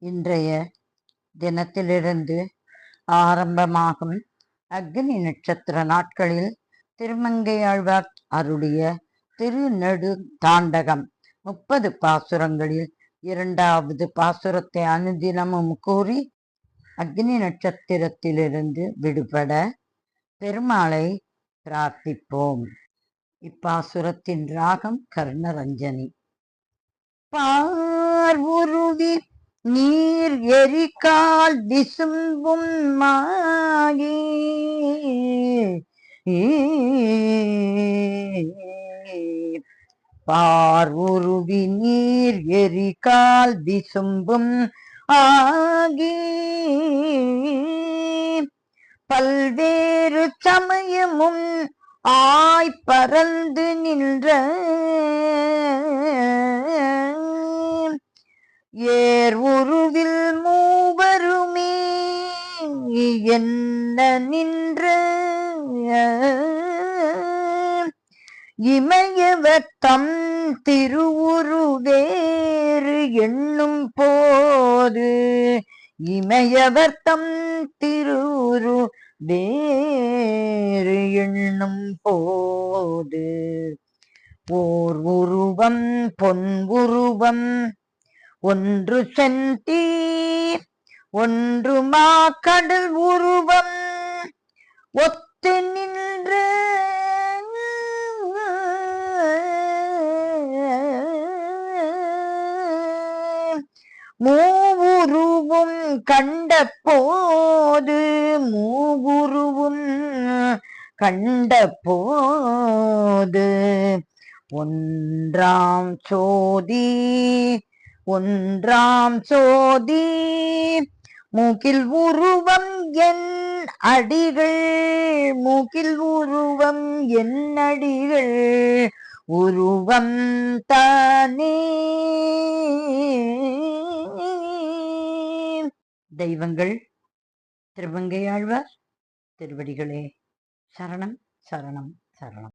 இன்றைய தினத்திலிருந்து ஆரம்பமாகும் அக்னி நட்சத்திர நாட்களில் திருமங்கையாழ்வார் அருளிய திருநெடு தாண்டகம் 30 பாசுரங்களில் 2வது பாசுரத்தை அனுதினமும் கூறி அக்னி நட்சத்திரத்திலிருந்து விடுபட பெருமாளை பிரார்த்திப்போம். இப்பாசுரத்தின் ராகம் கர்ணரஞ்சனி. பார்வுருவி நீர் எரிகால் விசும்பும் மாகி பார்வுருவி நீர் எரிகால் விசும்பும் ஆகி பல்வேறு சமயமும் பறந்து நின்ற ஏர் உருவில் மூவருமே என்ன நின்ற இமயவர் தம் திருவுருவேறு எண்ணும் போது இமயவர் தம் திருவுரு வேறு எண்ணும் போது ஓர் உருவம் பொன் உருவம் ஒன்று செந்தி ஒன்று மாக்கடல் உருவம் ஒத்து நின்ற மூவுருவும் கண்ட போது மூவுருவும் கண்ட போது ஒன்றாம் சோதி மூக்கில் உருவம் என் அடிகள் மூக்கில் உருவம் என் அடிகள் உருவம் தானே. தெய்வங்கள் திருமங்கையாழ்வார் திருவடிகளே சரணம் சரணம் சரணம்.